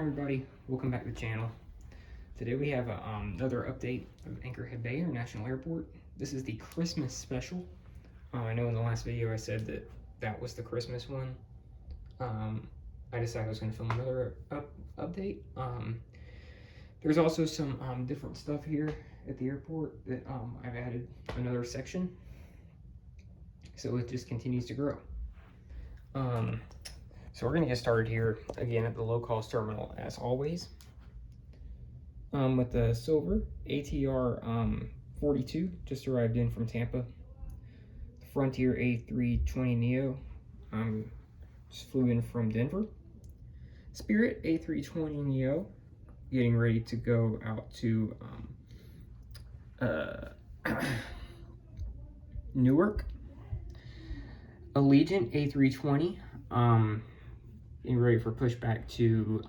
Everybody, welcome back to the channel. Today we have another update of Anchorhead Bay International Airport. This is the Christmas special. I know in the last video I said that was the Christmas one. I decided I was going to film another update. There's also some different stuff here at the airport that I've added another section, so it just continues to grow. So we're going to get started here again at the low-cost terminal as always, with the silver ATR 42 just arrived in from Tampa. The Frontier A320neo just flew in from Denver. Spirit A320neo getting ready to go out to Newark. Allegiant A320 getting ready for pushback to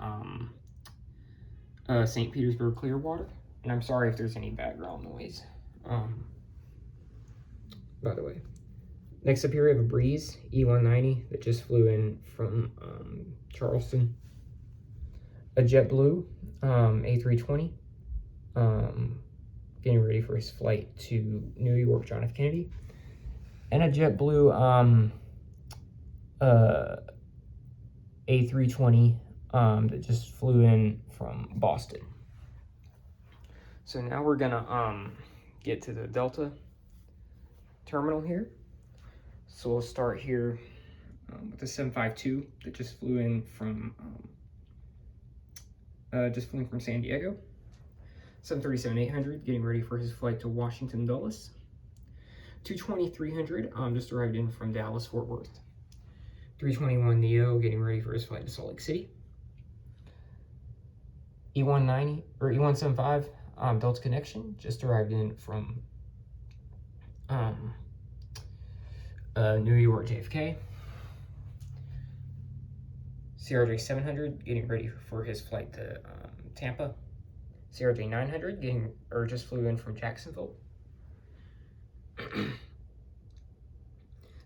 St. Petersburg Clearwater. And I'm sorry if there's any background noise, by the way. Next up here we have a Breeze E190 that just flew in from Charleston. A JetBlue A320 getting ready for his flight to New York John F. Kennedy. And a JetBlue A320 that just flew in from Boston. So now we're gonna get to the Delta terminal here. So we'll start here with the 752 that just flew in from San Diego. 737-800 getting ready for his flight to Washington Dulles. 220-300 just arrived in from Dallas Fort Worth. 321neo getting ready for his flight to Salt Lake City. E190 or E175 Delta Connection just arrived in from New York JFK. CRJ 700 getting ready for his flight to Tampa. CRJ 900 just flew in from Jacksonville.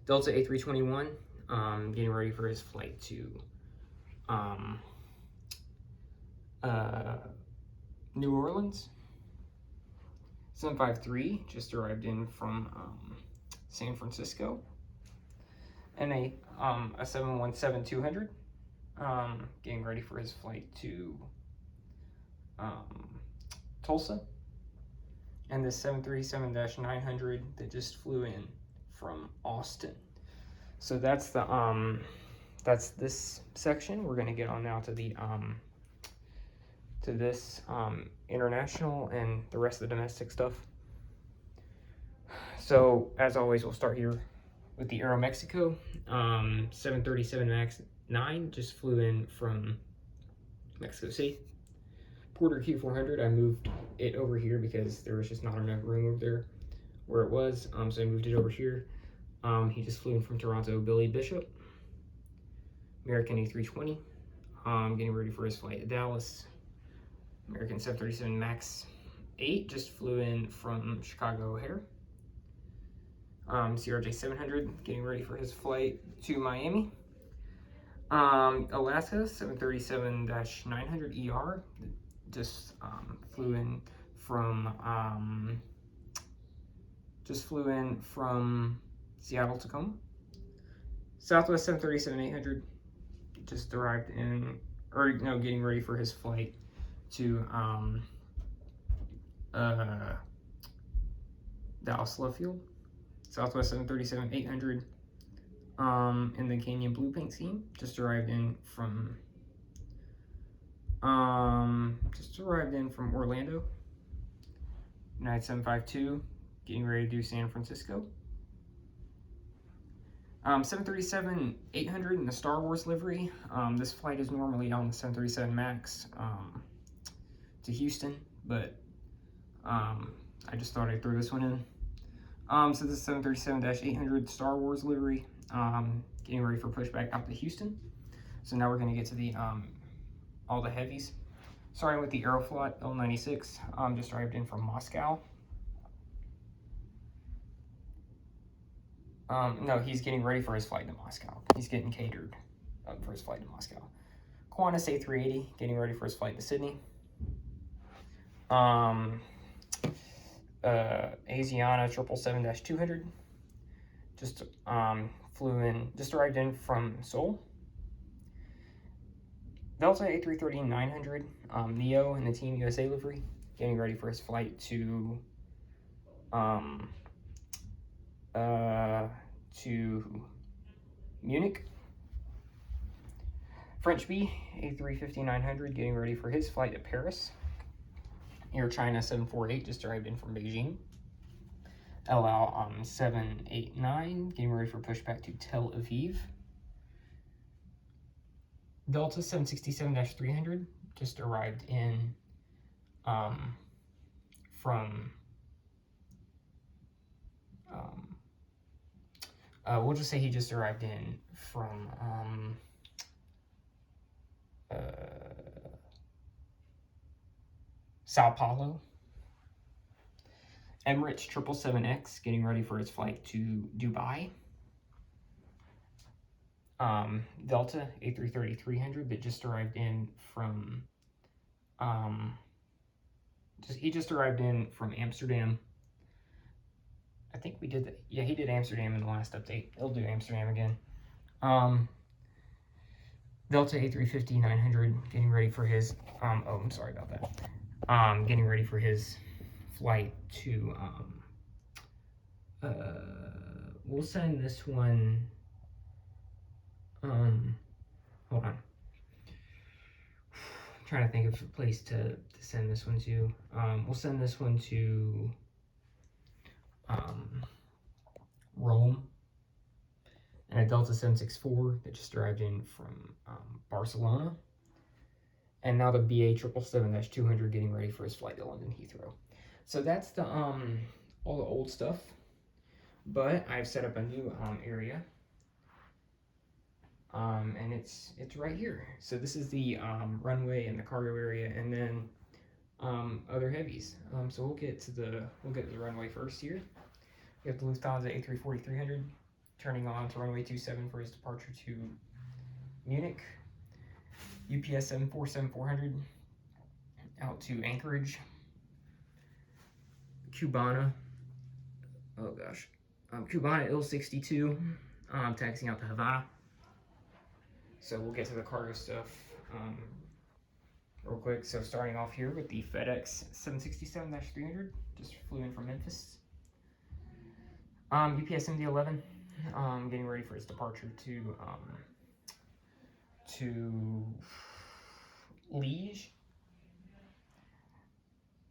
Delta A321 getting ready for his flight to New Orleans. 753 just arrived in from San Francisco. And a 717-200 getting ready for his flight to Tulsa. And this 737-900 that just flew in from Austin. So that's the that's this section. We're gonna get on now to the to this international and the rest of the domestic stuff. So as always, we'll start here with the Aeromexico 737 MAX 9 just flew in from Mexico City. Porter Q400, I moved it over here because there was just not enough room over there where it was, so I moved it over here. He just flew in from Toronto. Billy Bishop. American A320 getting ready for his flight to Dallas. American 737 MAX 8 just flew in from Chicago O'Hare. CRJ 700 getting ready for his flight to Miami. Alaska 737-900 ER just flew in from Seattle Tacoma. Southwest 737-800 just arrived in, or no, getting ready for his flight to Dallas Love Field. Southwest 737-800 in the Canyon Blue paint scheme just arrived in from Orlando. United 752 getting ready to do San Francisco. 737-800 in the Star Wars livery. This flight is normally on the 737 MAX to Houston, but I just thought I'd throw this one in. So this is 737-800 Star Wars livery, getting ready for pushback out to Houston. So now we're going to get to the all the heavies. Starting with the Aeroflot L96, just arrived in from Moscow. No, he's getting ready for his flight to Moscow. He's getting catered for his flight to Moscow. Qantas A380 getting ready for his flight to Sydney. Asiana 777-200 just arrived in from Seoul. Delta A330-900 Neo in the Team USA livery getting ready for his flight to Munich. French B A350-900 getting ready for his flight to Paris. Air China 748 just arrived in from Beijing. LL 789 getting ready for pushback to Tel Aviv. Delta 767-300 just arrived in from we'll just say he just arrived in from Sao Paulo. Emirates 777X getting ready for its flight to Dubai. Delta A330-300 that just arrived in from he just arrived in from Amsterdam. I think we did that. Yeah, he did Amsterdam in the last update. He'll do Amsterdam again. Delta A350-900 getting ready for his oh, I'm sorry about that. Getting ready for his flight to we'll send this one hold on. I'm trying to think of a place to send this one to. We'll send this one to Rome, and a Delta 764 that just arrived in from Barcelona. And now the BA 777-200 getting ready for his flight to London Heathrow. So that's the all the old stuff. But I've set up a new area. And it's right here. So this is the runway and the cargo area, and then other heavies. So we'll get to the runway first here. We have the Lufthansa A340-300 turning on to runway 27 for his departure to Munich. UPS 747-400 out to Anchorage. Cubana, oh gosh, Cubana IL-62 taxiing out to Havana. So we'll get to the cargo stuff real quick. So starting off here with the FedEx 767-300, just flew in from Memphis. UPS MD-11 getting ready for its departure to Liège.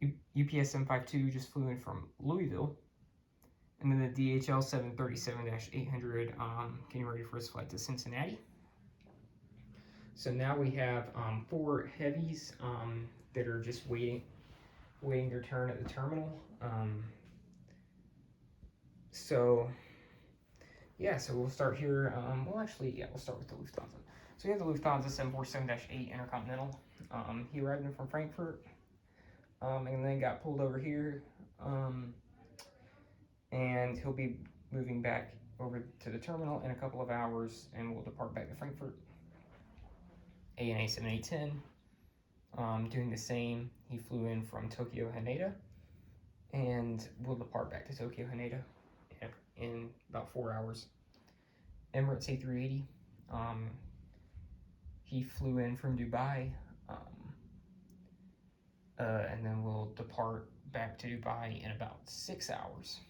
UPS 752 just flew in from Louisville. And then the DHL 737-800 getting ready for its flight to Cincinnati. So now we have 4 heavies that are just waiting their turn at the terminal. So we'll start here. We'll start with the Lufthansa. So we have the Lufthansa 747-8 Intercontinental. He arrived in from Frankfurt, and then got pulled over here, and he'll be moving back over to the terminal in a couple of hours, and we'll depart back to Frankfurt. ANA 7810, doing the same. He flew in from Tokyo Haneda, and we'll depart back to Tokyo Haneda in about 4 hours. Emirates A380, he flew in from Dubai, and then we'll depart back to Dubai in about 6 hours.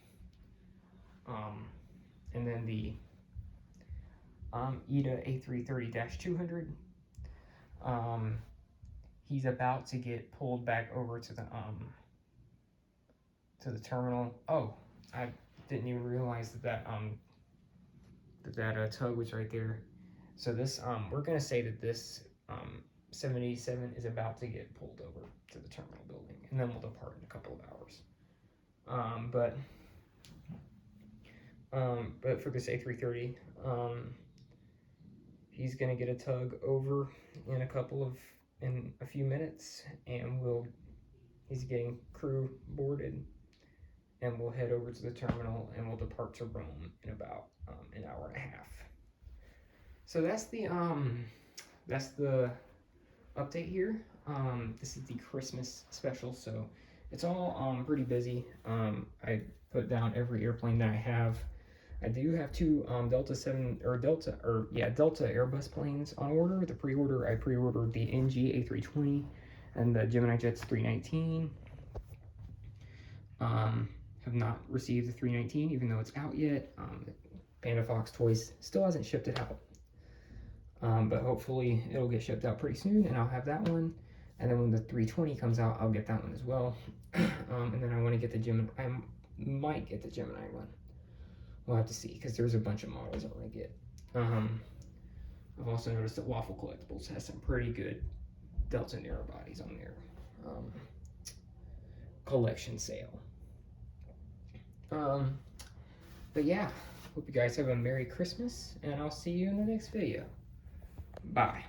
And then the ITA A330-200, he's about to get pulled back over to the terminal. Oh, I didn't even realize that tug was right there. So this we're gonna say that this 787 is about to get pulled over to the terminal building, and then we'll depart in a couple of hours. But for this A330, he's gonna get a tug over in a few minutes, and he's getting crew boarded, and we'll head over to the terminal, and we'll depart to Rome in about an hour and a half. So that's the update here. This is the Christmas special, so it's all pretty busy. I put down every airplane that I have. I do have two Delta Airbus planes on order. The pre-order, I pre-ordered the NG A320 and the Gemini Jets 319. Have not received the 319, even though it's out yet. Panda Fox Toys still hasn't shipped it out. But hopefully it'll get shipped out pretty soon, and I'll have that one. And then when the 320 comes out, I'll get that one as well. And then I want to get the Gemini. I might get the Gemini one. We'll have to see, because there's a bunch of models I want to get. I've also noticed that Waffle Collectibles has some pretty good Delta narrow bodies on their collection sale. But yeah, hope you guys have a Merry Christmas, and I'll see you in the next video. Bye.